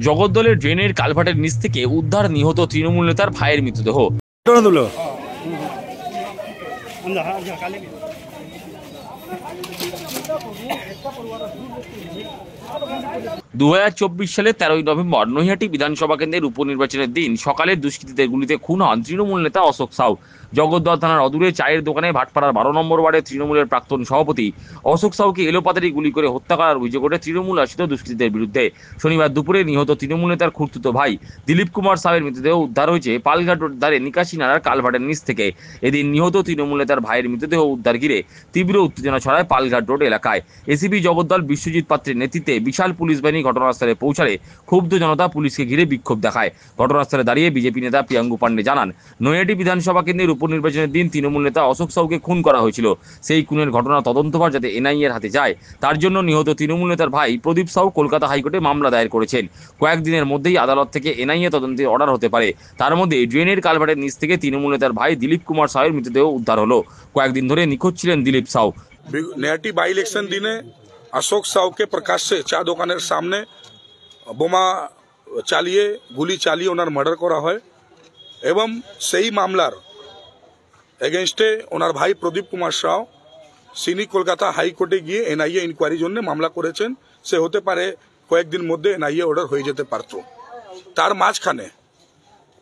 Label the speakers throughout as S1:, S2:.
S1: জগদ্দলের ড্রেনের কালভার্টের নিচ থেকে উদ্ধার নিহত তৃণমূল নেতার ভাইয়ের মৃতদেহ। 2024 সালের 13ই নভেম্বর নৈহাটি বিধানসভা কেন্দ্রের উপনির্বাচনের দিন সকালে দুষ্কৃতীদের গুলিতে খুন হন তৃণমূল নেতা অশোক সাউ। জগদ্দল থানার অদূরে চায়ের দোকানে ভাটপাড়ার 12 নম্বর ওয়ার্ডের তৃণমূলের প্রাক্তন সভাপতি অশোক সাউকে এলোপাতাড়ি গুলি করে হত্যা করার অভিযোগ ওঠে তৃণমূল আশ্রিত দুষ্কৃতীদের বিরুদ্ধে। শনিবার দুপুরে নিহত তৃণমূল নেতার খুড়তুতো ভাই দিলীপ কুমার সাউয়ের মৃতদেহ উদ্ধার হয়েছে পালঘাট রোড ধারে নিকাশি নালার কালভার্টের নিচ থেকে। এদিন নিহত তৃণমূল নেতার ভাইয়ের মৃতদেহ উদ্ধার ঘিরে তীব্র উত্তেজনা ছড়ায় পালঘাট রোড এলাকায়। এসিপি জগদ্দল বিশ্বজিৎ পাত্রের নেতৃত্বে বিশাল পুলিশ বাহিনী ঘটনাস্থলে পৌঁছালে ক্ষুব্ধ জনতা পুলিশকে ঘিরে বিক্ষোভ দেখায়। ঘটনাস্থলে দাঁড়িয়ে বিজেপি নেতা প্রিয়াঙ্গু পান্ডে জানান, নৈহাটি বিধানসভা কেন্দ্রের উপনির্বাচনের দিন তৃণমূল নেতা অশোক সাউকে খুন করা হয়েছিল। সেই খুনের ঘটনা তদন্তভার যাতে এনআইএ এর হাতে যায় তার জন্য নিহত তৃণমূল নেতার ভাই প্রদীপ সাউ কলকাতা হাইকোর্টে মামলা দায়ের করেছেন। কয়েকদিনের মধ্যেই আদালত থেকে এনআইএ তদন্তের অর্ডার হতে পারে। তার মধ্যে ড্রেনের কালভার্টের নিচ থেকে তৃণমূল নেতার ভাই দিলীপ কুমার সাউয়ের মৃতদেহ উদ্ধার হলো। কয়েকদিন ধরে নিখোঁজ ছিলেন দিলীপ সাউ।
S2: नैहाटी बाई इलेक्शन दिने अशोक साहु के प्रकाश से चा दोकानेर सामने बोमा चालिए गुली चालिए ओनार मार्डर करा है एवं सही मामलार एगेंस्टे ओनार भाई प्रदीप कुमार साउ सिनी कलकाता हाईकोर्टे गিয়ে एनआईए इनक्वायरि জন্য मामला করেছেন। সে হতে পারে কয়েকদিন মধ্যে এনআইএ অর্ডার হয়ে যেতে পারতো। তার মাঝখানে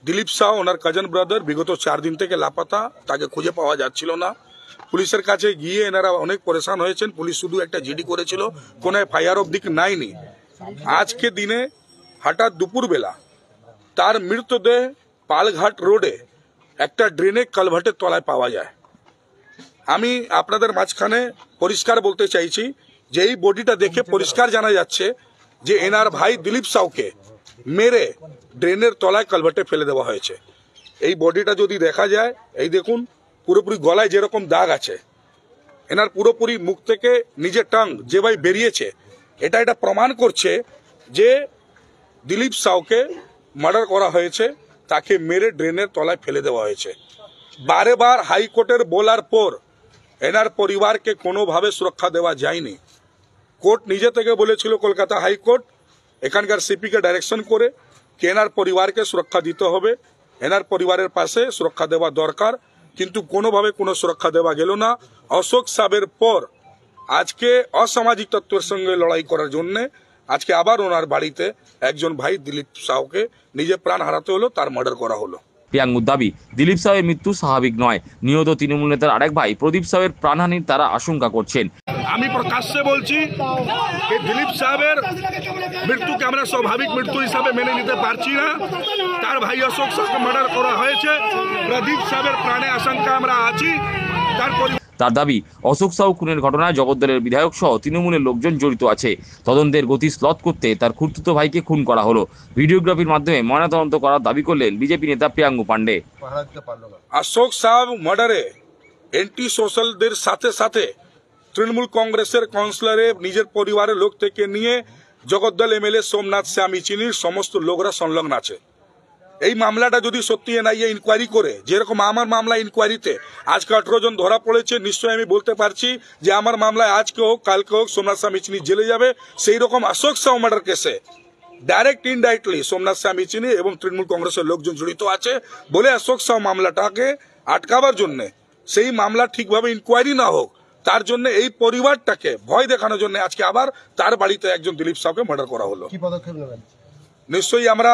S2: দিলীপ সাউ ওনার কাজিন ব্রাদার বিগত 4 দিন থেকে লাপাতা, তাকে খুঁজে পাওয়া যাচ্ছিল না। পুলিশের কাছে গিয়ে এনারা অনেক পরেশান হয়েছেন। পুলিশ শুধু একটা জিডি করেছিল, কোনো এফআইআর অবধি নাইনি। আজকে দিনে হঠাৎ দুপুরবেলা তার মৃতদেহ পালঘাট রোডে একটা ড্রেনে কালভার্টের তলায় পাওয়া যায়। আমি আপনাদের মাঝখানে পরিষ্কার বলতে চাইছি যে এই বডিটা দেখে পরিষ্কার জানা যাচ্ছে যে এনার ভাই দিলীপ সাউকে মেরে ড্রেনের তলায় কালভার্টে ফেলে দেওয়া হয়েছে। এই বডিটা যদি দেখা যায়, এই দেখুন পুরোপুরি গলায় যেরকম দাগ আছে, এনার পুরোপুরি মুখ থেকে নিজের টাং যেভাবে বেরিয়েছে, এটা প্রমাণ করছে যে দিলীপ সাউকে মার্ডার করা হয়েছে, তাকে মেরে ড্রেনের তলায় ফেলে দেওয়া হয়েছে। বারেবার হাইকোর্টের বলার পর এনার পরিবারকে কোনোভাবে সুরক্ষা দেওয়া যায়নি। কোর্ট নিজে থেকে বলেছিল, কলকাতা হাইকোর্ট এখানকার সিপিকে ডাইরেকশন করে যে এনার পরিবারকে সুরক্ষা দিতে হবে, এনার পরিবারের পাশে সুরক্ষা দেওয়া দরকার, কিন্তু কোনোভাবে কোনো সুরক্ষা দেওয়া গেল না। অশোক সাবের পর আজকে অসামাজিক তত্ত্বের সঙ্গে লড়াই করার জন্য আজকে আবার ওনার বাড়িতে একজন ভাই দিলীপ সাউকে নিজে প্রাণ হারাতে হলো, তার মার্ডার করা হলো।
S1: প্রিয়াঙ্গুর দাবি, দিলীপ সাউয়ের মৃত্যু স্বাভাবিক নয়। নিহত তৃণমূল নেতার আরেক ভাই প্রদীপ সাউয়ের প্রাণহানির তারা আশঙ্কা করছেন।
S2: আমি প্রকাশ্যে বলছি যে দিলীপ সাহেবের মৃত্যুকে আমরা স্বাভাবিক মৃত্যু হিসাবে মেনে নিতে পারছি না। তার ভাই অশোক সাউকে মার্ডার করা হয়েছে, প্রদীপ সাহেবের প্রাণে আশঙ্কা আমরা আছি।
S1: তার দাবি, অশোক সাউ খুনের ঘটনায় জগদ্দলের বিধায়ক সহ তৃণমূলের লোকজন জড়িত আছে। তদন্তের গতি স্লথ করতে তার খুড়তুতো ভাইকে খুন করা হলো। ভিডিওগ্রাফির মাধ্যমে ময়নাতদন্ত করার দাবি করলেন বিজেপি নেতা প্রিয়াঙ্গু পান্ডে।
S2: অশোক সাউ মার্ডারে এন্টি সোশ্যালদের সাথে সাথে তৃণমূল কংগ্রেসের কাউন্সিলরে নিজের পরিবারের লোক থেকে নিয়ে জগদ্দল এমএলএ সোমনাথ স্বামী চিনির সমস্ত লোকরা সংলগ্ন আছে। এই মামলাটা যদি সত্যি এনআইএ ইনকোয়ারি করে, যেরকম আমার মামলা ইনকোয়ারিতে আজকে 18 জন ধরা পড়েছে, নিশ্চয়ই আমি বলতে পারছি যে আমার মামলায় আজকে হোক কালকে হোক সোমনাথ স্বামী চিনি জেলে যাবে। সেই রকম অশোক সাউ মার্ডার কেসে ডাইরেক্ট ইনডাইরেক্টলি সোমনাথ স্বামী চিনি এবং তৃণমূল কংগ্রেসের লোকজন জড়িত আছে বলে অশোক সাউ মামলাটাকে আটকাবার জন্য, সেই মামলা ঠিকভাবে ইনকোয়ারি না হোক তার জন্য এই পরিবারটাকে ভয় দেখানোর জন্য আজকে আবার তার বাড়িতে একজন দিলীপ সাউকে মার্ডার করা হলো। কি পদক্ষেপ নেবেন? নিশ্চয়ই আমরা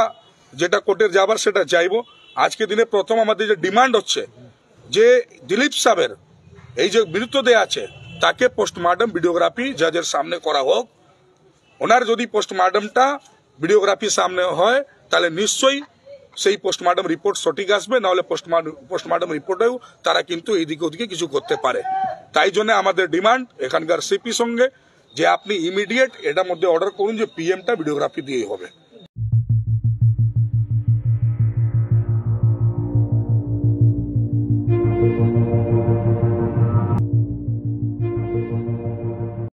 S2: যেটা কোর্টের যাবার সেটা চাইবো। আজকে দিনে প্রথম আমাদের যে ডিমান্ড হচ্ছে যে দিলীপ সাহেবের এই যে মৃতদেহ আছে তাকে পোস্টমর্টম ভিডিওগ্রাফি জাজের সামনে করা হোক। ওনার যদি পোস্টমর্টমটা ভিডিওগ্রাফি সামনে হয় তাহলে নিশ্চয়ই সেই পোস্টমর্টম রিপোর্ট সঠিক আসবে, নাহলে পোস্টমর্টম রিপোর্টেও তারা কিন্তু এইদিকে ওদিকে কিছু করতে পারে। তাই জন্য আমাদের ডিমান্ড এখানকার সিপি সঙ্গে যে আপনি ইমিডিয়েট এটার মধ্যে অর্ডার করুন যে পিএমটা ভিডিওগ্রাফি দিয়ে হবে।